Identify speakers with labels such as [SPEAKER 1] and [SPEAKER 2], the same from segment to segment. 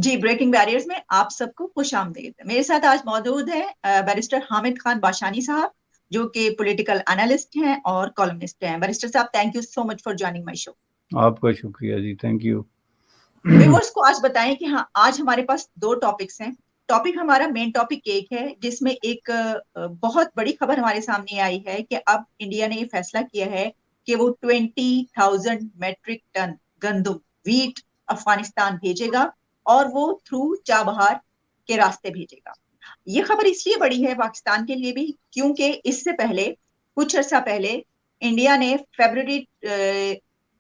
[SPEAKER 1] جی breaking barriers میں آپ سب کو خوش آمدید. میرے ساتھ آج موجود ہے بیرسٹر حامد خان باشانی صاحب جو کہ پولیٹیکل انالسٹ ہیں اور کالمنسٹ ہیں. بیرسٹر صاحب thank you so much for joining my show.
[SPEAKER 2] آپ کا شکریہ جی، تھینک یو.
[SPEAKER 1] ویورز کو آج بتائیں کہ ہاں آج ہمارے پاس 2 ٹاپکس ہیں. ٹاپک ہمارا مین ٹاپک ایک ہے جس میں ایک بہت بڑی خبر ہمارے سامنے آئی ہے کہ اب انڈیا نے یہ فیصلہ کیا ہے کہ وہ 20,000 میٹرک ٹن گندم ویٹ افغانستان بھیجے گا اور وہ تھرو چابہار کے راستے بھیجے گا. یہ خبر اس لیے بڑی ہے پاکستان کے لیے بھی کیونکہ اس سے پہلے کچھ عرصہ پہلے انڈیا نے فیبرری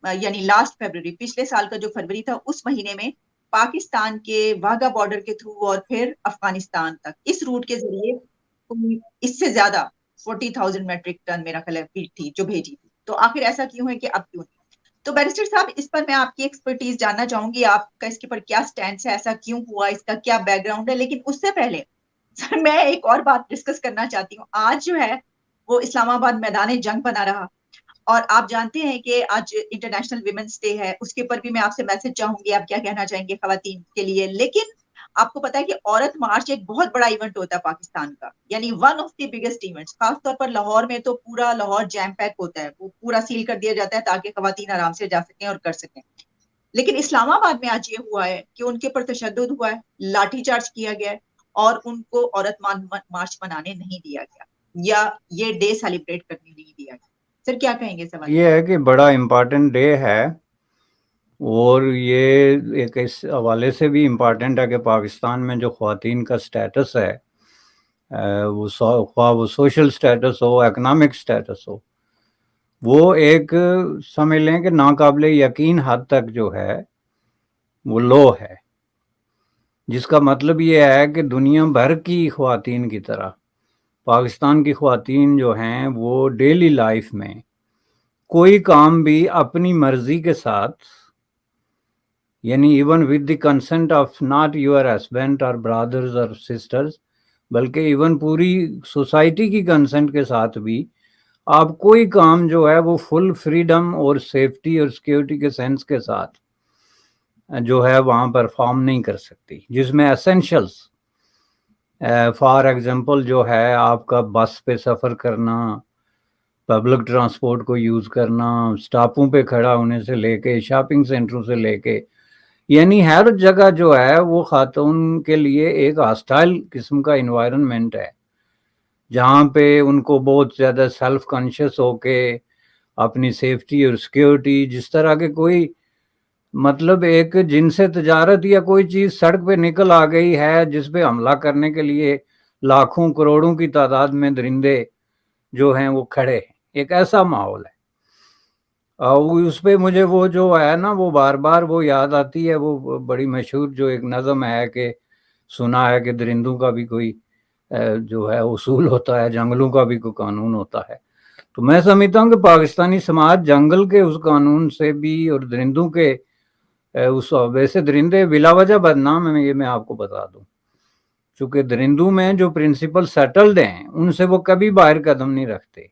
[SPEAKER 1] یعنی لاسٹ فیبرری پچھلے سال کا جو فروری تھا اس مہینے میں پاکستان کے واگا بارڈر کے تھرو اور پھر افغانستان تک اس روٹ کے ذریعے اس سے زیادہ 40,000 میٹرک ٹن میرا خیال ہے ویٹ تھی جو بھیجی تھی. تو آخر ایسا کیوں ہے کہ اب کیوں نہیں؟ تو بیرسٹر صاحب اس پر میں آپ کی ایکسپرٹیز جاننا چاہوں گی، آپ کا اس کے پر کیا سٹینڈ ہے، ایسا کیوں ہوا، اس کا کیا بیک گراؤنڈ ہے. لیکن اس سے پہلے سر میں ایک اور بات ڈسکس کرنا چاہتی ہوں. آج جو ہے وہ اسلام آباد میدان جنگ بنا رہا اور آپ جانتے ہیں کہ آج انٹرنیشنل ویمنس ڈے ہے، اس کے اوپر بھی میں آپ سے میسج چاہوں گی آپ کیا کہنا چاہیں گے خواتین کے لیے. لیکن آپ کو پتا ہے کہ عورت مارچ ایک بہت بڑا ایونٹ ہوتا ہے پاکستان کا، یعنی one of the biggest events. خاص طور پر لاہور میں تو پورا لاہور جیم پیک ہوتا ہے، وہ پورا سیل کر دیا جاتا ہے تاکہ خواتین آرام سے جا سکیں اور کر سکیں. لیکن اسلام آباد میں آج یہ ہوا ہے کہ ان کے اوپر تشدد ہوا ہے، لاٹھی چارج کیا گیا ہے اور ان کو عورت مارچ منانے نہیں دیا گیا یا یہ ڈے سیلیبریٹ کرنے نہیں دیا گیا. سر کیا کہیں گے سوال؟
[SPEAKER 2] یہ ہے کہ بڑا امپارٹنٹ ڈے ہے اور یہ ایک اس حوالے سے بھی امپارٹنٹ ہے کہ پاکستان میں جو خواتین کا سٹیٹس ہے وہ خواہ وہ سوشل سٹیٹس ہو، اکنامک سٹیٹس ہو، وہ ایک سمجھ لیں کہ ناقابل یقین حد تک جو ہے وہ لو ہے، جس کا مطلب یہ ہے کہ دنیا بھر کی خواتین کی طرح پاکستان کی خواتین جو ہیں وہ ڈیلی لائف میں کوئی کام بھی اپنی مرضی کے ساتھ، یعنی even with the consent of not your husband اور برادرز اور سسٹرز، بلکہ ایون پوری سوسائٹی کی کنسنٹ کے ساتھ بھی آپ کوئی کام جو ہے وہ فل فریڈم اور سیفٹی اور سیکیورٹی کے سینس کے ساتھ جو ہے وہاں پرفارم نہیں کر سکتی، جس میں اسینشلس فار ایگزامپل جو ہے آپ کا بس پہ سفر کرنا، پبلک ٹرانسپورٹ کو یوز کرنا، سٹاپوں پہ کھڑا ہونے سے لے کے شاپنگ سینٹروں سے لے کے، یعنی ہر جگہ جو ہے وہ خاتون کے لیے ایک ہاسٹائل قسم کا انوائرنمنٹ ہے، جہاں پہ ان کو بہت زیادہ سیلف کانشیس ہو کے اپنی سیفٹی اور سیکیورٹی، جس طرح کے کوئی مطلب ایک جن سے تجارت یا کوئی چیز سڑک پہ نکل آ گئی ہے جس پہ حملہ کرنے کے لیے لاکھوں کروڑوں کی تعداد میں درندے جو ہیں وہ کھڑے ہیں، ایک ایسا ماحول ہے. اس پہ مجھے وہ جو ہے نا وہ بار بار وہ یاد آتی ہے، وہ بڑی مشہور جو ایک نظم ہے کہ سنا ہے کہ درندوں کا بھی کوئی جو ہے اصول ہوتا ہے، جنگلوں کا بھی کوئی قانون ہوتا ہے. تو میں سمجھتا ہوں کہ پاکستانی سماج جنگل کے اس قانون سے بھی اور درندوں کے اس ویسے درندے بلا وجہ بدنام ہیں، یہ میں آپ کو بتا دوں، چونکہ درندوں میں جو پرنسپل سیٹلڈ ہیں ان سے وہ کبھی باہر قدم نہیں رکھتے.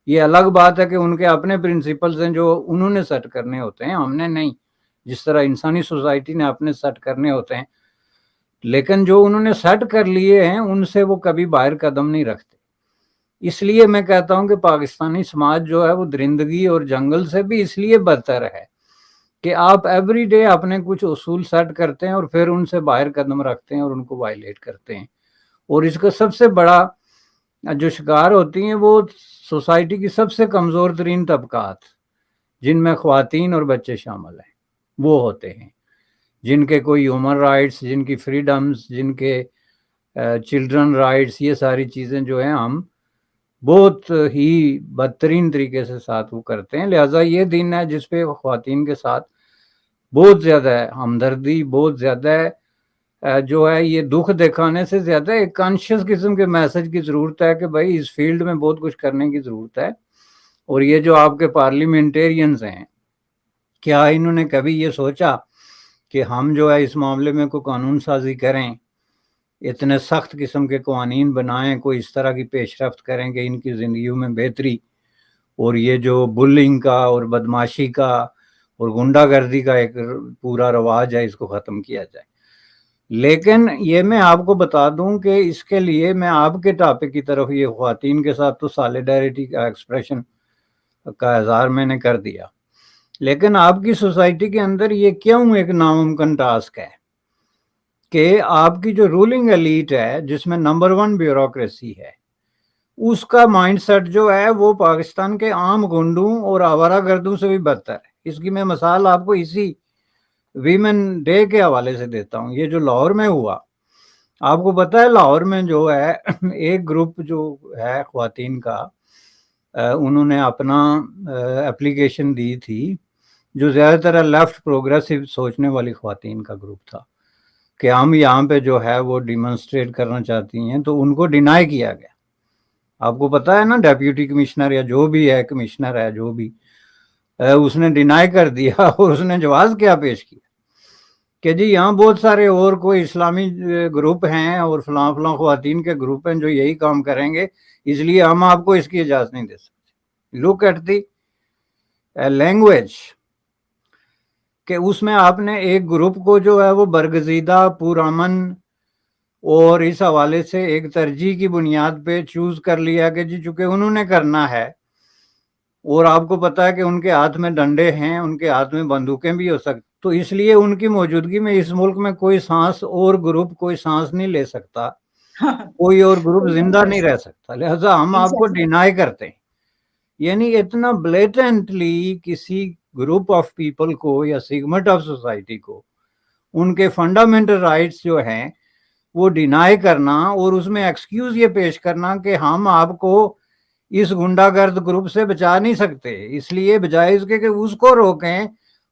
[SPEAKER 2] یہ الگ بات ہے کہ ان کے اپنے پرنسپلز ہیں جو انہوں نے سیٹ کرنے ہوتے ہیں، ہم نے نہیں، جس طرح انسانی سوسائٹی نے اپنے سیٹ کرنے ہوتے ہیں، لیکن جو انہوں نے سیٹ کر لیے ہیں ان سے وہ کبھی باہر قدم نہیں رکھتے. اس لیے میں کہتا ہوں کہ پاکستانی سماج جو ہے وہ درندگی اور جنگل سے بھی اس لیے بدتر ہے کہ آپ ایوری ڈے اپنے کچھ اصول سیٹ کرتے ہیں اور پھر ان سے باہر قدم رکھتے ہیں اور ان کو وائلیٹ کرتے ہیں. اور اس کا سب سے بڑا جو شکار ہوتی ہیں وہ سوسائٹی کی سب سے کمزور ترین طبقات، جن میں خواتین اور بچے شامل ہیں، وہ ہوتے ہیں جن کے کوئی ہیومن رائٹس، جن کی فریڈمز، جن کے چلڈرن رائٹس، یہ ساری چیزیں جو ہیں ہم بہت ہی بدترین طریقے سے ساتھ وہ کرتے ہیں. لہٰذا یہ دن ہے جس پہ خواتین کے ساتھ بہت زیادہ ہے ہمدردی، بہت زیادہ ہے جو ہے یہ دکھ دکھانے سے زیادہ ایک کانشیس قسم کے میسج کی ضرورت ہے کہ بھائی اس فیلڈ میں بہت کچھ کرنے کی ضرورت ہے. اور یہ جو آپ کے پارلیمنٹیرینز ہیں، کیا انہوں نے کبھی یہ سوچا کہ ہم جو ہے اس معاملے میں کوئی قانون سازی کریں، اتنے سخت قسم کے قوانین بنائیں، کوئی اس طرح کی پیش رفت کریں کہ ان کی زندگیوں میں بہتری اور یہ جو بلنگ کا اور بدماشی کا اور غنڈہ گردی کا ایک پورا رواج ہے اس کو ختم کیا جائے. لیکن یہ میں آپ کو بتا دوں کہ اس کے لیے میں آپ کے ٹاپک کی طرف، یہ خواتین کے ساتھ تو سالیڈیرٹی کا ایکسپریشن کا اظہار میں نے کر دیا، لیکن آپ کی سوسائٹی کے اندر یہ کیوں ایک ناممکن ٹاسک ہے کہ آپ کی جو رولنگ ایلیٹ ہے، جس میں نمبر 1 بیوروکریسی ہے، اس کا مائنڈ سیٹ جو ہے وہ پاکستان کے عام گنڈوں اور آوارہ گردوں سے بھی بدتر ہے۔ اس کی میں مثال آپ کو اسی ویمن ڈے کے حوالے سے دیتا ہوں۔ یہ جو لاہور میں ہوا، آپ کو پتہ ہے لاہور میں جو ہے ایک گروپ جو ہے خواتین کا، انہوں نے اپنا اپلیکیشن دی تھی، جو زیادہ تر لیفٹ پروگریسو سوچنے والی خواتین کا گروپ تھا، کہ ہم یہاں پہ جو ہے وہ ڈیمونسٹریٹ کرنا چاہتی ہیں، تو ان کو ڈینائی کیا گیا۔ آپ کو پتا ہے نا، ڈیپیوٹی کمشنر یا جو بھی ہے، کمشنر ہے جو بھی، اس نے ڈینائی کر دیا، اور اس نے جواز کیا پیش کیا کہ جی یہاں بہت سارے اور کوئی اسلامی گروپ ہیں اور فلاں فلاں خواتین کے گروپ ہیں جو یہی کام کریں گے، اس لیے ہم آپ کو اس کی اجازت نہیں دے سکتے۔ لک ایٹ دی لینگویج، کہ اس میں آپ نے ایک گروپ کو جو ہے وہ برگزیدہ، پرامن، اور اس حوالے سے ایک ترجیح کی بنیاد پہ چوز کر لیا کہ جی چونکہ انہوں نے کرنا ہے، اور آپ کو پتا ہے کہ ان کے ہاتھ میں ڈنڈے ہیں، ان کے ہاتھ میں بندوقیں بھی ہو سکتی، تو اس لیے ان کی موجودگی میں اس ملک میں کوئی سانس اور گروپ کوئی سانس نہیں لے سکتا، کوئی اور گروپ
[SPEAKER 1] بالکل
[SPEAKER 2] زندہ
[SPEAKER 1] صحیح
[SPEAKER 2] نہیں
[SPEAKER 1] صحیح،
[SPEAKER 2] رہ سکتا، لہذا ہم آپ کو
[SPEAKER 1] ایگزیکٹلی،
[SPEAKER 2] ڈینائی کرتے ہیں۔ یعنی اتنا بلیٹنٹلی کسی گروپ آف پیپل کو یا سیگمنٹ آف سوسائٹی کو ان کے فنڈامنٹل رائٹس جو ہیں وہ ڈینائی کرنا، اور اس میں ایکسکیوز یہ پیش کرنا کہ ہم آپ کو اس گنڈا گرد گروپ سے بچا نہیں سکتے، اس لیے بجائے اس کے کہ اس کو روکیں،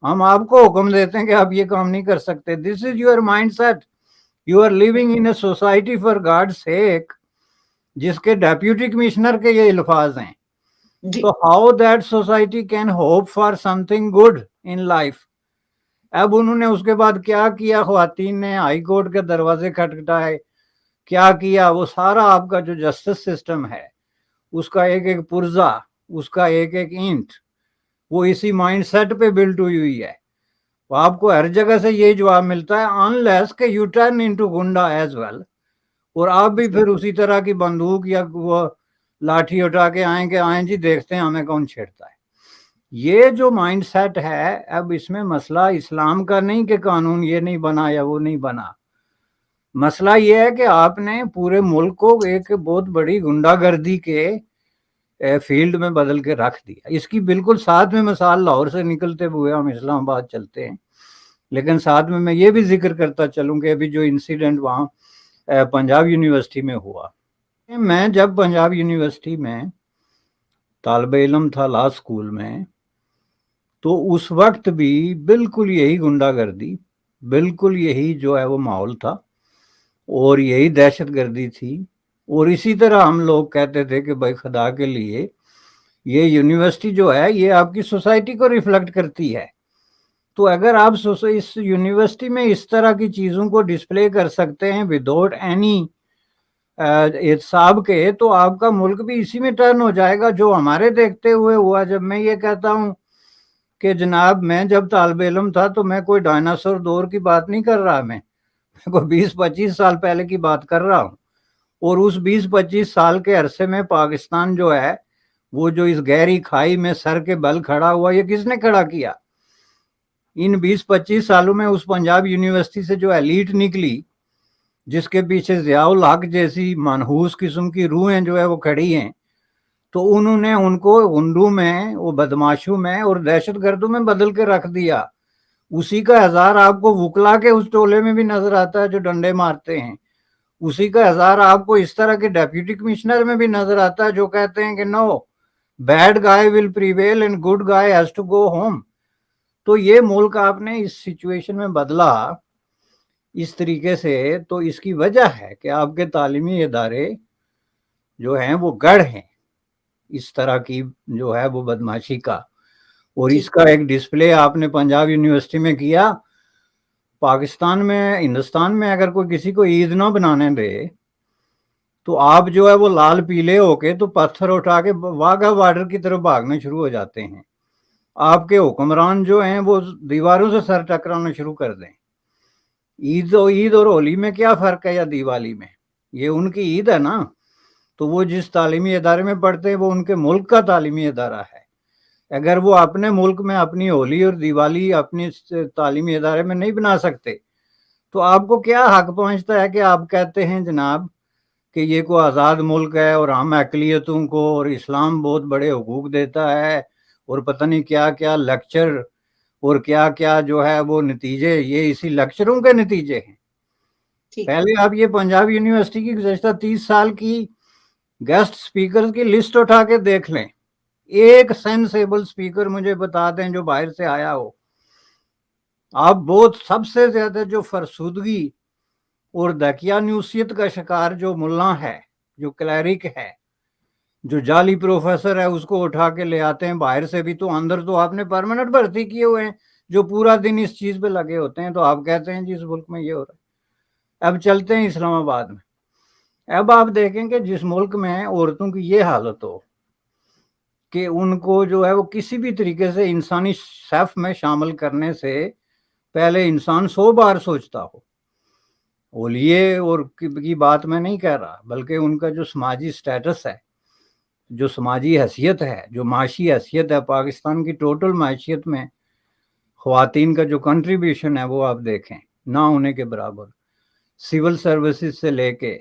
[SPEAKER 2] ہم آپ کو حکم دیتے ہیں کہ آپ یہ کام نہیں کر سکتے۔ This is your mind set, you are living in a society for God sake, جس کے ڈیپیوٹی کمشنر کے یہ الفاظ ہیں۔
[SPEAKER 1] جی،
[SPEAKER 2] تو how that society can hope for some thing good in life? اب انہوں نے اس کے بعد کیا کیا، خواتین نے ہائی کورٹ کے دروازے کھٹکھٹائے، کیا کیا، وہ سارا آپ کا جو جسٹس سسٹم ہے، اس کا ایک ایک پرزہ، اس کا ایک ایک اینٹ، وہ اسی مائنڈ سیٹ پہ بلڈ ہوئی ہے۔ آپ کو ہر جگہ سے یہی جواب ملتا ہے، unless کہ you turn into goonda as well, اور آپ بھی
[SPEAKER 1] جی،
[SPEAKER 2] پھر اسی طرح کی بندوق یا وہ لاٹھی اٹھا کے آئیں کہ آئیں جی دیکھتے ہیں ہمیں کون چھیڑتا ہے۔ یہ جو مائنڈ سیٹ ہے، اب اس میں مسئلہ اسلام کا نہیں کہ قانون یہ نہیں بنا یا وہ نہیں بنا، مسئلہ یہ ہے کہ آپ نے پورے ملک کو ایک بہت بڑی گنڈا گردی کے فیلڈ میں بدل کے رکھ دیا۔ اس کی بالکل ساتھ میں مثال لاہور سے نکلتے ہوئے ہم اسلام آباد چلتے ہیں، لیکن ساتھ میں یہ بھی ذکر کرتا چلوں کہ ابھی جو انسیڈنٹ وہاں پنجاب یونیورسٹی میں ہوا، میں جب پنجاب یونیورسٹی میں طالب علم تھا لا سکول میں، تو اس وقت بھی بالکل یہی گنڈا گردی، بالکل یہی جو ہے وہ ماحول تھا، اور یہی دہشت گردی تھی، اور اسی طرح ہم لوگ کہتے تھے کہ بھائی خدا کے لیے یہ یونیورسٹی جو ہے یہ آپ کی سوسائٹی کو ریفلیکٹ کرتی ہے، تو اگر آپ اس یونیورسٹی میں اس طرح کی چیزوں کو ڈسپلے کر سکتے ہیں وداؤٹ اینی احتساب کے، تو آپ کا ملک بھی اسی میں ٹرن ہو جائے گا جو ہمارے دیکھتے ہوئے ہوا۔ جب میں یہ کہتا ہوں کہ جناب میں جب طالب علم تھا تو میں کوئی ڈائناسور دور کی بات نہیں کر رہا، میں کوئی 20-25 سال پہلے کی بات کر رہا ہوں، اور اس 20-25 سال کے عرصے میں پاکستان جو ہے وہ جو اس گہری کھائی میں سر کے بل کھڑا ہوا، یہ کس نے کھڑا کیا؟ ان 20-25 سالوں میں اس پنجاب یونیورسٹی سے جو ایلیٹ نکلی، جس کے پیچھے ضیاء الحق جیسی منحوس قسم کی روحیں جو ہے وہ کھڑی ہیں، تو انہوں نے ان کو غنڈوں میں، وہ بدماشوں میں اور دہشت گردوں میں بدل کے رکھ دیا۔ اسی کا ہزار آپ کو وکلا کے اس ٹولے میں بھی نظر آتا ہے جو ڈنڈے مارتے ہیں، اسی کا ہزار آپ کو اس طرح کے ڈیپیوٹی کمشنر میں بھی نظر آتا ہے جو کہتے ہیں کہ no bad guy will prevail and good guy has to go home. تو یہ ملک آپ نے اس سچویشن میں بدلا اس طریقے سے، تو اس کی وجہ ہے کہ آپ کے تعلیمی ادارے جو ہیں وہ گڑھ ہیں اس طرح کی جو ہے وہ بدماشی کا، اور
[SPEAKER 1] جی،
[SPEAKER 2] اس کا ایک ڈسپلے آپ نے پنجاب یونیورسٹی میں کیا۔ پاکستان میں، ہندوستان میں اگر کوئی کسی کو عید نہ بنانے دے تو آپ جو ہے وہ لال پیلے ہو کے تو پتھر اٹھا کے واگا بارڈر کی طرف بھاگنے شروع ہو جاتے ہیں، آپ کے حکمران جو ہیں وہ دیواروں سے سر ٹکرانا شروع کر دیں۔ عید اور ہولی میں کیا فرق ہے یا دیوالی میں؟ یہ ان کی عید ہے نا، تو وہ جس تعلیمی ادارے میں پڑھتے ہیں وہ ان کے ملک کا تعلیمی ادارہ ہے۔ اگر وہ اپنے ملک میں اپنی ہولی اور دیوالی اپنی تعلیمی ادارے میں نہیں بنا سکتے تو آپ کو کیا حق پہنچتا ہے کہ آپ کہتے ہیں جناب کہ یہ کوئی آزاد ملک ہے اور ہم اقلیتوں کو اور اسلام بہت بڑے حقوق دیتا ہے اور پتہ نہیں کیا کیا لیکچر اور کیا کیا جو ہے وہ نتیجے، یہ اسی لیکچروں کے نتیجے ہیں۔ پہلے آپ یہ پنجاب یونیورسٹی کی گزشتہ 30 سال کی گیسٹ سپیکر کی لسٹ اٹھا کے دیکھ لیں، ایک سینسیبل سپیکر مجھے بتا دیں جو باہر سے آیا ہو۔ آپ بہت سب سے زیادہ جو فرسودگی اور دقیانوسیت کا شکار جو ملا ہے، جو کلیرک ہے، جو جعلی پروفیسر ہے، اس کو اٹھا کے لے آتے ہیں باہر سے بھی، تو اندر تو آپ نے پرماننٹ بھرتی کیے ہوئے ہیں جو پورا دن اس چیز پہ لگے ہوتے ہیں، تو آپ کہتے ہیں جی اس ملک میں یہ ہو رہا ہے۔ اب چلتے ہیں اسلام آباد میں۔ اب آپ دیکھیں کہ جس ملک میں عورتوں کی یہ حالت ہو کہ ان کو جو ہے وہ کسی بھی طریقے سے انسانی صف میں شامل کرنے سے پہلے انسان 100 بار سوچتا ہو، اولیے اور کی بات میں نہیں کہہ رہا، بلکہ ان کا جو سماجی سٹیٹس ہے، جو سماجی حیثیت ہے، جو معاشی حیثیت ہے، پاکستان کی ٹوٹل معیشت میں خواتین کا جو کنٹریبیوشن ہے وہ آپ دیکھیں، نہ ہونے کے برابر۔ سول سروسز سے لے کے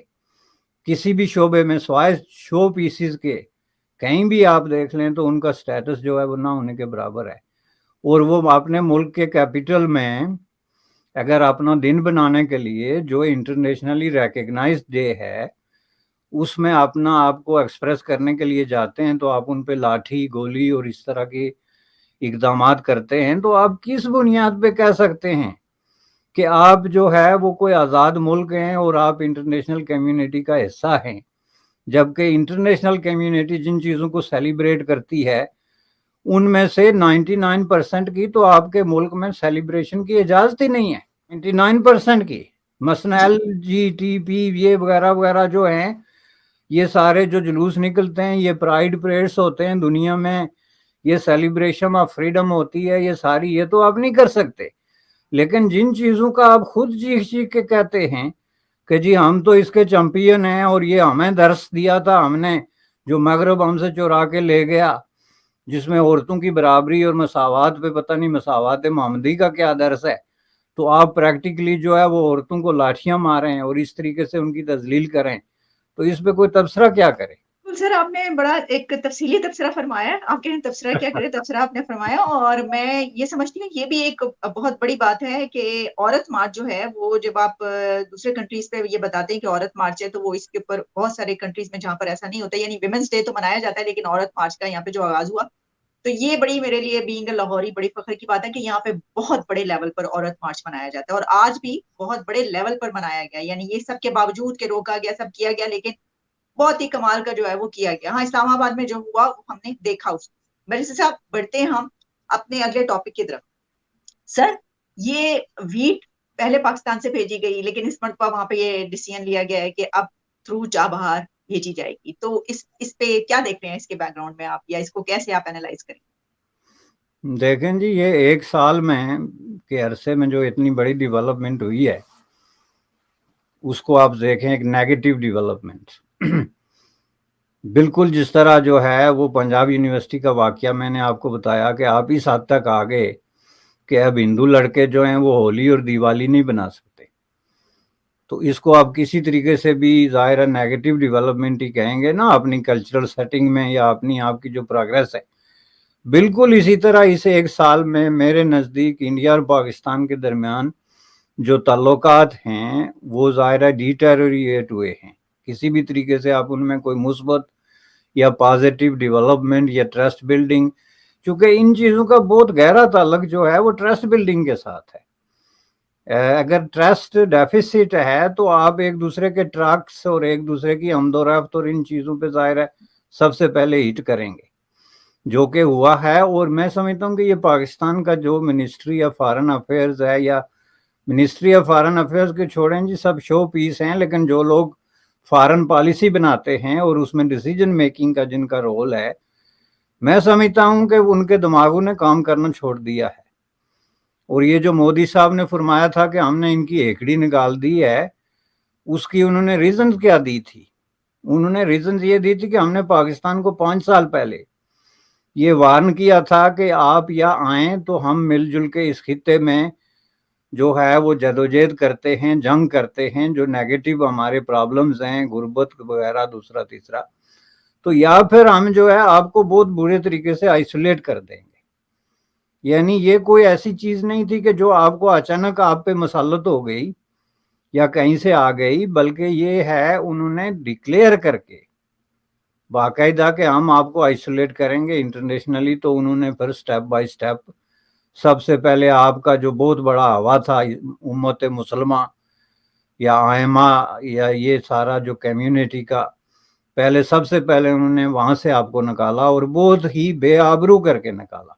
[SPEAKER 2] کسی بھی شعبے میں سوائے شو پیسز کے کہیں بھی آپ دیکھ لیں تو ان کا سٹیٹس جو ہے وہ نہ ہونے کے برابر ہے۔ اور وہ اپنے ملک کے کیپٹل میں اگر اپنا دن بنانے کے لیے جو انٹرنیشنلی ریکگنائزڈ ڈے ہے اس میں اپنا آپ کو ایکسپریس کرنے کے لیے جاتے ہیں تو آپ ان پہ لاٹھی گولی اور اس طرح کے اقدامات کرتے ہیں، تو آپ کس بنیاد پہ کہہ سکتے ہیں کہ آپ جو ہے وہ کوئی آزاد ملک ہیں اور آپ انٹرنیشنل کمیونٹی کا حصہ ہیں؟ جبکہ انٹرنیشنل کمیونٹی جن چیزوں کو سیلیبریٹ کرتی ہے ان میں سے 99% کی تو آپ کے ملک میں سیلیبریشن کی اجازت ہی نہیں ہے، 99% کی۔ مثلا LGBT یہ وغیرہ وغیرہ جو ہیں، یہ سارے جو جلوس نکلتے ہیں، یہ پرائیڈ پریڈس ہوتے ہیں دنیا میں، یہ سیلیبریشن آف فریڈم ہوتی ہے، یہ ساری یہ تو آپ نہیں کر سکتے۔ لیکن جن چیزوں کا آپ خود چیخ چیخ کے کہتے ہیں کہ جی ہم تو اس کے چیمپئن ہیں اور یہ ہمیں درس دیا تھا، ہم نے جو مغرب ہم سے چورا کے لے گیا، جس میں عورتوں کی برابری اور مساوات پہ پتہ نہیں مساوات محمدی کا کیا درس ہے، تو آپ پریکٹیکلی جو ہے وہ عورتوں کو لاٹھیاں ماریں اور اس طریقے سے ان کی تذلیل کریں، تو اس پہ کوئی تبصرہ کیا کرے؟
[SPEAKER 1] سر آپ نے بڑا ایک تفصیلی تبصرہ فرمایا، آپ کہیں تبصرہ کیا کرے، تبصرہ آپ نے فرمایا، اور میں یہ سمجھتی ہوں یہ بھی ایک بہت بڑی بات ہے کہ عورت مارچ جو ہے وہ جب آپ دوسرے کنٹریز پہ یہ بتاتے ہیں کہ عورت مارچ ہے تو وہ اس کے اوپر بہت سارے کنٹریز میں جہاں پر ایسا نہیں ہوتا، یعنی ویمنس ڈے تو منایا جاتا ہے لیکن عورت مارچ کا یہاں پہ جو آغاز ہوا، تو یہ بڑی میرے لیے بینگ اے لاہوری بڑی فخر کی بات ہے کہ یہاں پہ بہت بڑے لیول پر عورت مارچ منایا جاتا ہے، اور آج بھی بہت بڑے لیول پر منایا گیا، یعنی یہ سب کے باوجود کہ روکا گیا، سب کیا گیا، لیکن بہت ہی کمال کا جو ہے وہ کیا گیا۔ ہاں اسلام آباد میں جو ہوا وہ ہم نے دیکھا اس کو۔ میرے صاحب بڑھتے ہیں ہم اپنے اگلے ٹاپک کی طرف۔ سر یہ ویٹ پہلے پاکستان سے بھیجی گئی لیکن اس مرتبہ وہاں پہ یہ ڈیسیژن لیا گیا ہے کہ اب تھرو چابہار بھیجی جائے گی، تو اس پہ کیا دیکھ رہے ہیں اس کے بیک گراؤنڈ میں آپ، یا اس کو کیسے آپ اینالائز کریں؟
[SPEAKER 2] دیکھیں جی، یہ ایک سال میں کے عرصے میں جو اتنی بڑی ڈیولپمنٹ ہوئی ہے اس کو آپ دیکھیں ایک نیگیٹو ڈیولپمنٹ، بالکل جس طرح جو ہے وہ پنجاب یونیورسٹی کا واقعہ میں نے آپ کو بتایا کہ آپ اس حد تک آگے کہ اب ہندو لڑکے جو ہیں وہ ہولی اور دیوالی نہیں بنا سکتے، تو اس کو آپ کسی طریقے سے بھی ظاہر نیگیٹو ڈیولپمنٹ ہی کہیں گے نا اپنی کلچرل سیٹنگ میں یا اپنی آپ کی جو پروگریس ہے۔ بالکل اسی طرح اس ایک سال میں میرے نزدیک انڈیا اور پاکستان کے درمیان جو تعلقات ہیں وہ ظاہر ڈیٹیریٹ ہوئے ہیں، کسی بھی طریقے سے آپ ان میں کوئی مثبت یا پازیٹیو ڈیولپمنٹ یا ٹرسٹ بلڈنگ، چونکہ ان چیزوں کا بہت گہرا تعلق جو ہے وہ ٹرسٹ بلڈنگ کے ساتھ ہے۔ اگر ٹرسٹ ڈیفیسٹ ہے تو آپ ایک دوسرے کے ٹرکس اور ایک دوسرے کی آمد و رفت اور ان چیزوں پہ ظاہر ہے سب سے پہلے ہٹ کریں گے، جو کہ ہوا ہے۔ اور میں سمجھتا ہوں کہ یہ پاکستان کا جو منسٹری آف فارن افیئرز ہے، یا منسٹری آف فارن افیئرز کے چھوڑیں جی، سب شو پیس ہیں، لیکن جو لوگ فارن پالیسی بناتے ہیں اور اس میں ڈیسیجن میکنگ کا جن کا رول ہے، میں سمجھتا ہوں کہ ان کے دماغوں نے کام کرنا چھوڑ دیا ہے، اور یہ جو مودی صاحب نے فرمایا تھا کہ ہم نے ان کی ایکڑی نکال دی ہے، اس کی انہوں نے ریزن کیا دی تھی؟ انہوں نے ریزن یہ دی تھی کہ ہم نے پاکستان کو 5 سال پہلے یہ وارن کیا تھا کہ آپ یا آئیں تو ہم مل جل کے اس خطے میں جو ہے وہ جدوجہد کرتے ہیں، جنگ کرتے ہیں، جو نیگیٹو ہمارے پرابلمز ہیں، غربت وغیرہ دوسرا تیسرا، تو یا پھر ہم جو ہے آپ کو بہت برے طریقے سے آئسولیٹ کر دیں گے۔ یعنی یہ کوئی ایسی چیز نہیں تھی کہ جو آپ کو اچانک آپ پہ مسلط ہو گئی یا کہیں سے آ گئی، بلکہ یہ ہے انہوں نے ڈکلیئر کر کے باقاعدہ کہ ہم آپ کو آئسولیٹ کریں گے انٹرنیشنلی۔ تو انہوں نے پھر سٹیپ بائی سٹیپ سب سے پہلے آپ کا جو بہت بڑا ہوا تھا امت مسلمہ یا آئمہ یا یہ سارا جو کمیونٹی کا، پہلے سب سے پہلے انہوں نے وہاں سے آپ کو نکالا اور بہت ہی بے آبرو کر کے نکالا۔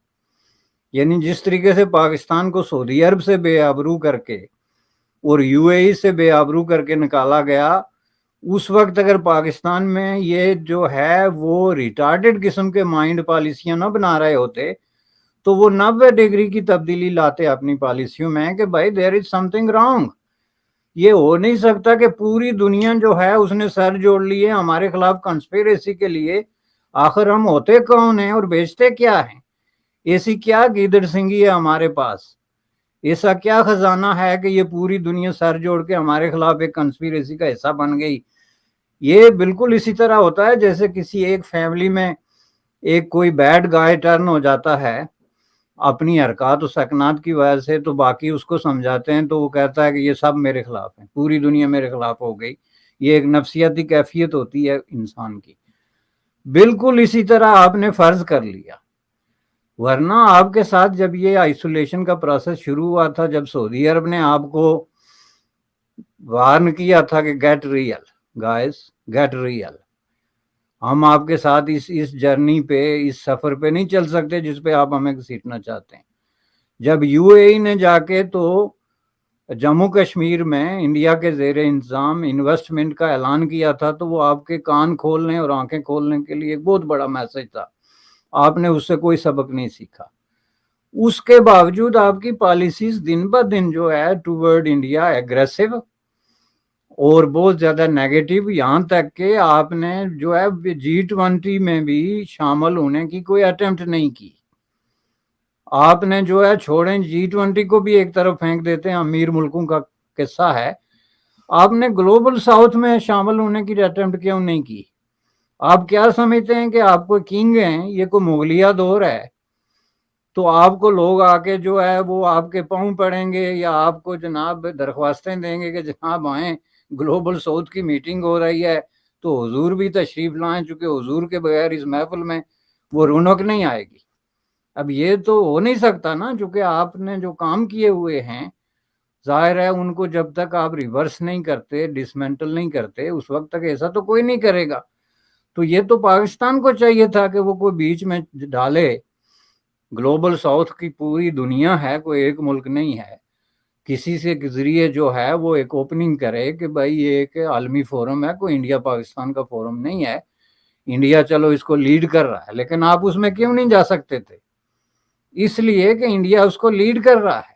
[SPEAKER 2] یعنی جس طریقے سے پاکستان کو سعودی عرب سے بے آبرو کر کے اور یو اے ای سے بے آبرو کر کے نکالا گیا، اس وقت اگر پاکستان میں یہ جو ہے وہ ریٹارڈڈ قسم کے مائنڈ پالیسیاں نہ بنا رہے ہوتے تو وہ 90 ڈگری کی تبدیلی لاتے اپنی پالیسیوں میں کہ بھائی دیر از سم تھنگ رانگ۔ یہ ہو نہیں سکتا کہ پوری دنیا جو ہے اس نے سر جوڑ لیے ہمارے خلاف کنسپیریسی کے لیے۔ آخر ہم ہوتے کون ہیں اور بیچتے کیا ہیں؟ ایسی کیا گیدڑ سنگھی ہے ہمارے پاس؟ ایسا کیا خزانہ ہے کہ یہ پوری دنیا سر جوڑ کے ہمارے خلاف ایک کنسپیریسی کا حصہ بن گئی؟ یہ بالکل اسی طرح ہوتا ہے جیسے کسی ایک فیملی میں ایک کوئی بیڈ گائے ٹرن ہو جاتا ہے اپنی حرکات و سکنات کی وجہ سے، تو باقی اس کو سمجھاتے ہیں تو وہ کہتا ہے کہ یہ سب میرے خلاف ہیں، پوری دنیا میرے خلاف ہو گئی۔ یہ ایک نفسیاتی کیفیت ہوتی ہے انسان کی۔ بالکل اسی طرح آپ نے فرض کر لیا، ورنہ آپ کے ساتھ جب یہ آئسولیشن کا پروسیس شروع ہوا تھا، جب سعودی عرب نے آپ کو وارن کیا تھا کہ get real guys, get real, ہم آپ کے ساتھ اس جرنی پہ، اس سفر پہ نہیں چل سکتے جس پہ آپ ہمیں گھسیٹنا چاہتے ہیں۔ جب یو اے ای نے جا کے تو جموں کشمیر میں انڈیا کے زیر انتظام انویسٹمنٹ کا اعلان کیا تھا، تو وہ آپ کے کان کھولنے اور آنکھیں کھولنے کے لیے ایک بہت بڑا میسج تھا۔ آپ نے اس سے کوئی سبق نہیں سیکھا۔ اس کے باوجود آپ کی پالیسیز دن بہ دن جو ہے ٹورڈ انڈیا ایگریسو اور بہت زیادہ نیگیٹو، یہاں تک کہ آپ نے جو ہے G20 میں بھی شامل ہونے کی کوئی اٹیمپٹ نہیں کی۔ آپ نے جو ہے چھوڑیں G20 کو بھی ایک طرف پھینک دیتے ہیں، امیر ملکوں کا قصہ ہے، آپ نے گلوبل ساؤتھ میں شامل ہونے کی اٹیمپٹ کیوں نہیں کی؟ آپ کیا سمجھتے ہیں کہ آپ کو کنگ ہیں، یہ کوئی مغلیہ دور ہے تو آپ کو لوگ آ کے جو ہے وہ آپ کے پاؤں پڑیں گے یا آپ کو جناب درخواستیں دیں گے کہ جناب آئیں گلوبل ساؤتھ کی میٹنگ ہو رہی ہے تو حضور بھی تشریف لائیں، چونکہ حضور کے بغیر اس محفل میں وہ رونق نہیں آئے گی۔ اب یہ تو ہو نہیں سکتا نا، چونکہ آپ نے جو کام کیے ہوئے ہیں ظاہر ہے ان کو جب تک آپ ریورس نہیں کرتے، ڈسمینٹل نہیں کرتے، اس وقت تک ایسا تو کوئی نہیں کرے گا۔ تو یہ تو پاکستان کو چاہیے تھا کہ وہ کوئی بیچ میں ڈالے، گلوبل ساؤتھ کی پوری دنیا ہے، کوئی ایک ملک نہیں ہے، کسی سے کے ذریعے جو ہے وہ ایک اوپننگ کرے کہ بھائی یہ ایک عالمی فورم ہے، کوئی انڈیا پاکستان کا فورم نہیں ہے، انڈیا چلو اس کو لیڈ کر رہا ہے، لیکن آپ اس میں کیوں نہیں جا سکتے تھے؟ اس لیے کہ انڈیا اس کو لیڈ کر رہا ہے۔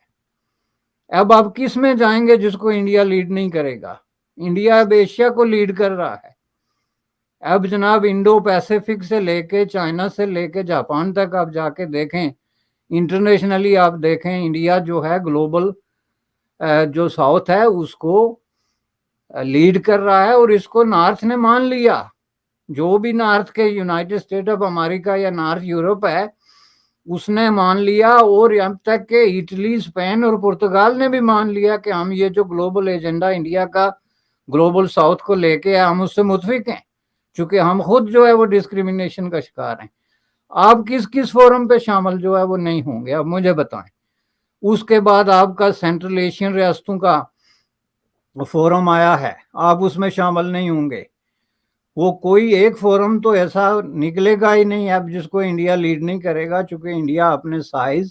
[SPEAKER 2] اب آپ کس میں جائیں گے جس کو انڈیا لیڈ نہیں کرے گا؟ انڈیا اب ایشیا کو لیڈ کر رہا ہے۔ اب جناب انڈو پیسفک سے لے کے چائنا سے لے کے جاپان تک آپ جا کے دیکھیں، انٹرنیشنلی آپ دیکھیں، انڈیا جو ہے گلوبل جو ساؤتھ ہے اس کو لیڈ کر رہا ہے، اور اس کو نارتھ نے مان لیا۔ جو بھی نارتھ کے یونائٹڈ اسٹیٹ آف امریکہ یا نارتھ یورپ ہے اس نے مان لیا، اور اب تک کہ اٹلی، اسپین اور پرتگال نے بھی مان لیا کہ ہم یہ جو گلوبل ایجنڈا انڈیا کا گلوبل ساؤتھ کو لے کے ہم اس سے متفق ہیں، چونکہ ہم خود جو ہے وہ ڈسکریمنیشن کا شکار ہیں۔ آپ کس کس فورم پہ شامل جو ہے وہ نہیں ہوں گے؟ اب مجھے بتائیں۔ اس کے بعد آپ کا سینٹرل ایشین ریاستوں کا فورم آیا ہے، آپ اس میں شامل نہیں ہوں گے۔ وہ کوئی ایک فورم تو ایسا نکلے گا ہی نہیں اب جس کو انڈیا لیڈ نہیں کرے گا، چونکہ انڈیا اپنے سائز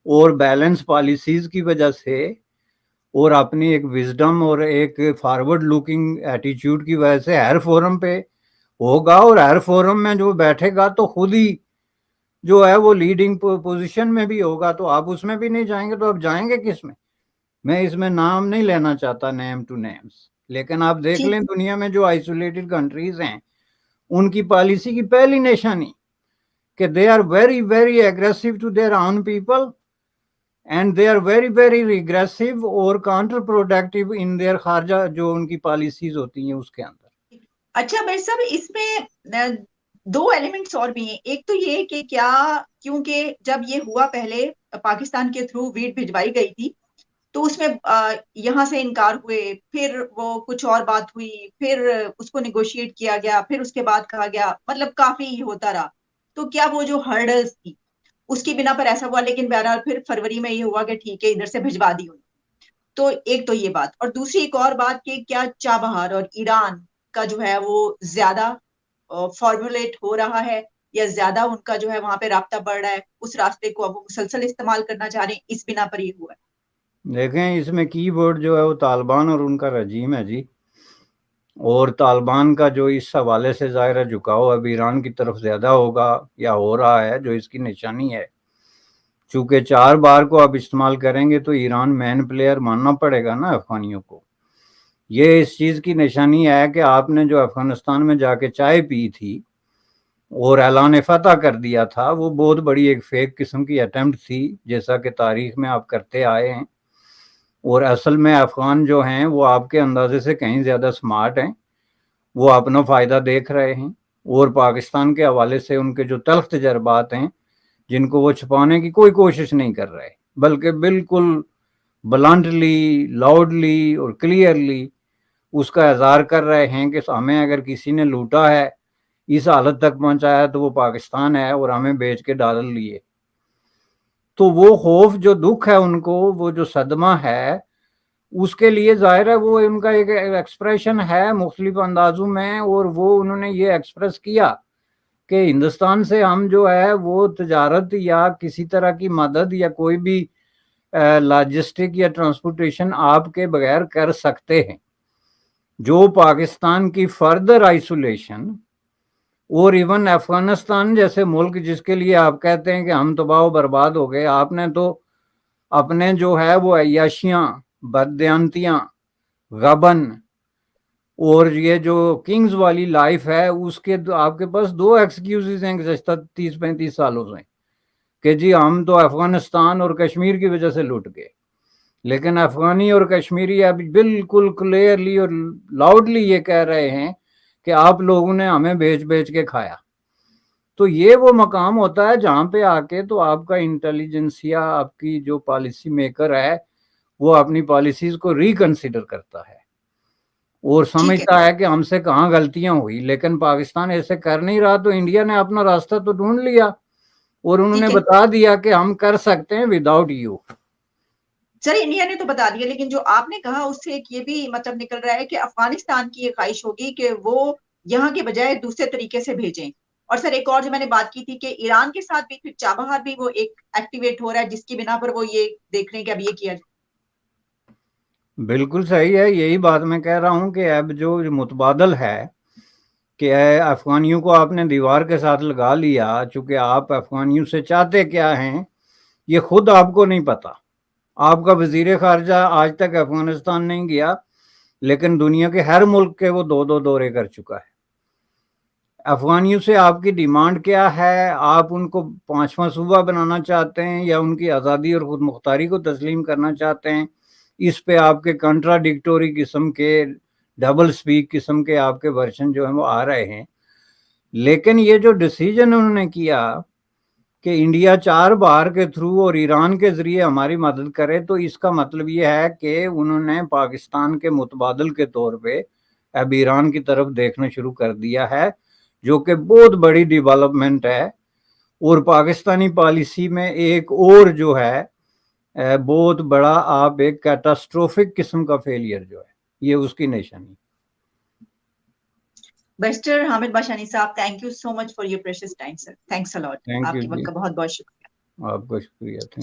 [SPEAKER 2] اور بیلنس پالیسیز کی وجہ سے اور اپنی ایک وزڈم اور ایک فارورڈ لوکنگ ایٹیچیوڈ کی وجہ سے ہر فورم پہ ہوگا، اور ہر فورم میں جو بیٹھے گا تو خود ہی جو ہے وہ لیڈنگ پوزیشن میں بھی ہوگا، تو آپ اس میں بھی نہیں جائیں گے تو آپ جائیں گے کس میں اس میں نام نہیں لینا چاہتا، نیم ٹو نیمز، لیکن آپ دیکھ
[SPEAKER 1] ٹھیک.
[SPEAKER 2] لیں دنیا میں جو آئسولیٹڈ کنٹریز ہیں ان کی پالیسی کی پہلی نشانی کہ they are very very aggressive to their own people and they are very very regressive اور کاؤنٹر پروڈکٹیو ان دیئر خارجہ جو ان کی پالیسیز ہوتی ہیں اس کے اندر.
[SPEAKER 1] اچھا بھائی صاحب، اس میں دو ایلیمنٹس اور بھی ہیں. ایک تو یہ کہ کیا کیونکہ جب یہ ہوا پہلے پاکستان کے تھرو ویٹ بھجوائی گئی تھی تو اس میں یہاں سے انکار ہوئے، پھر وہ کچھ اور بات ہوئی، پھر اس کو نیگوشیٹ کیا گیا، پھر اس کے بعد کہا گیا، مطلب کافی ہوتا رہا. تو کیا وہ جو ہرڈلز تھی اس کی بنا پر ایسا ہوا، لیکن بہرحال پھر فروری میں یہ ہوا کہ ٹھیک ہے ادھر سے بھجوا دی. تو ایک تو یہ بات، اور دوسری ایک اور بات کہ کیا چابہار اور ایران کا جو ہے وہ زیادہ فارمولیٹ ہو رہا ہے یا زیادہ ان کا جو ہے وہاں پہ رابطہ بڑھ رہا ہے، اس راستے کو اب وہ مسلسل استعمال کرنا چاہ رہے ہیں، اس بنا پر یہ ہوا ہے.
[SPEAKER 2] دیکھیں اس میں کی ورڈ جو ہے وہ طالبان اور ان کا رجیم ہے جی، اور طالبان کا جو اس حوالے سے ظاہر ہے جھکاؤ اب ایران کی طرف زیادہ ہوگا یا ہو رہا ہے، جو اس کی نشانی ہے. چونکہ 4 بار کو آپ استعمال کریں گے تو ایران مین پلیئر ماننا پڑے گا نا افغانیوں کو. یہ اس چیز کی نشانی ہے کہ آپ نے جو افغانستان میں جا کے چائے پی تھی اور اعلان فتح کر دیا تھا، وہ بہت بڑی ایک فیک قسم کی اٹیمپٹ تھی، جیسا کہ تاریخ میں آپ کرتے آئے ہیں. اور اصل میں افغان جو ہیں وہ آپ کے اندازے سے کہیں زیادہ سمارٹ ہیں، وہ اپنا فائدہ دیکھ رہے ہیں، اور پاکستان کے حوالے سے ان کے جو تلخ تجربات ہیں جن کو وہ چھپانے کی کوئی کوشش نہیں کر رہے، بلکہ بالکل بلانٹلی، لاؤڈلی اور کلیئرلی اس کا اظہار کر رہے ہیں کہ ہمیں اگر کسی نے لوٹا ہے، اس حالت تک پہنچایا تو وہ پاکستان ہے اور ہمیں بیچ کے ڈالر لیے. تو وہ خوف جو دکھ ہے ان کو، وہ جو صدمہ ہے، اس کے لیے ظاہر ہے وہ ان کا ایک ایکسپریشن ہے مختلف اندازوں میں، اور وہ انہوں نے یہ ایکسپریس کیا کہ ہندوستان سے ہم جو ہے وہ تجارت یا کسی طرح کی مدد یا کوئی بھی لاجسٹک یا ٹرانسپورٹیشن آپ کے بغیر کر سکتے ہیں. جو پاکستان کی فردر آئسولیشن اور ایون افغانستان جیسے ملک جس کے لیے آپ کہتے ہیں کہ ہم تباہ و برباد ہو گئے، آپ نے تو اپنے جو ہے وہ عیاشیاں، بددیانتیاں، غبن اور یہ جو کنگز والی لائف ہے، اس کے آپ کے پاس 2 ایکسکیوزز ہیں گزشتہ 30-35 سالوں سے کہ جی ہم تو افغانستان اور کشمیر کی وجہ سے لوٹ گئے. لیکن افغانی اور کشمیری اب بالکل کلیئرلی اور لاؤڈلی یہ کہہ رہے ہیں کہ آپ لوگوں نے ہمیں بیچ بیچ کے کھایا. تو یہ وہ مقام ہوتا ہے جہاں پہ آ کے تو آپ کا انٹیلیجنسیا، آپ کی جو پالیسی میکر ہے، وہ اپنی پالیسیز کو ریکنسیڈر کرتا ہے اور
[SPEAKER 1] ٹھیک ہے.
[SPEAKER 2] سمجھتا ہے کہ ہم سے کہاں غلطیاں ہوئی. لیکن پاکستان ایسے کر نہیں رہا، تو انڈیا نے اپنا راستہ تو ڈھونڈ لیا اور انہوں نے
[SPEAKER 1] ٹھیک ہے
[SPEAKER 2] بتا دیا کہ ہم کر سکتے ہیں وداؤٹ یو.
[SPEAKER 1] سر، انڈیا نے تو بتا دیا، لیکن جو آپ نے کہا اس سے ایک یہ بھی مطلب نکل رہا ہے کہ افغانستان کی یہ خواہش ہوگی کہ وہ یہاں کے بجائے دوسرے طریقے سے بھیجیں. اور سر ایک اور جو میں نے بات کی تھی کہ ایران کے ساتھ بھی پھر چابہار بھی وہ ایک ایکٹیویٹ ہو رہا ہے، جس کی بنا پر وہ یہ دیکھ رہے ہیں کہ اب یہ کیا جائے.
[SPEAKER 2] بالکل صحیح ہے، یہی بات میں کہہ رہا ہوں کہ اب جو متبادل ہے کہ افغانیوں کو آپ نے دیوار کے ساتھ لگا لیا، چونکہ آپ افغانیوں سے چاہتے کیا ہیں یہ خود آپ کو نہیں پتا. آپ کا وزیر خارجہ آج تک افغانستان نہیں گیا، لیکن دنیا کے ہر ملک کے وہ 2 دورے کر چکا ہے. افغانیوں سے آپ کی ڈیمانڈ کیا ہے؟ آپ ان کو 5واں صوبہ بنانا چاہتے ہیں یا ان کی آزادی اور خود مختاری کو تسلیم کرنا چاہتے ہیں؟ اس پہ آپ کے کنٹراڈکٹوری قسم کے، ڈبل سپیک قسم کے آپ کے ورژن جو ہیں وہ آ رہے ہیں. لیکن یہ جو ڈیسیجن انہوں نے کیا کہ انڈیا 4 بار کے تھرو اور ایران کے ذریعے ہماری مدد کرے، تو اس کا مطلب یہ ہے کہ انہوں نے پاکستان کے متبادل کے طور پہ اب ایران کی طرف دیکھنا شروع کر دیا ہے، جو کہ بہت بڑی ڈیولپمنٹ ہے. اور پاکستانی پالیسی میں ایک اور جو ہے بہت بڑا آپ ایک کیٹاسٹروفک قسم کا فیلئر جو ہے، یہ اس کی نشانی.
[SPEAKER 1] بیسٹر حامد باشانی صاحب، thank you so much for your precious time sir. Thanks allot.
[SPEAKER 2] Thank
[SPEAKER 1] آپ
[SPEAKER 2] یو
[SPEAKER 1] کے
[SPEAKER 2] جی،
[SPEAKER 1] وقت کا بہت بہت شکریہ.
[SPEAKER 2] آپ کا شکریہ. تھینک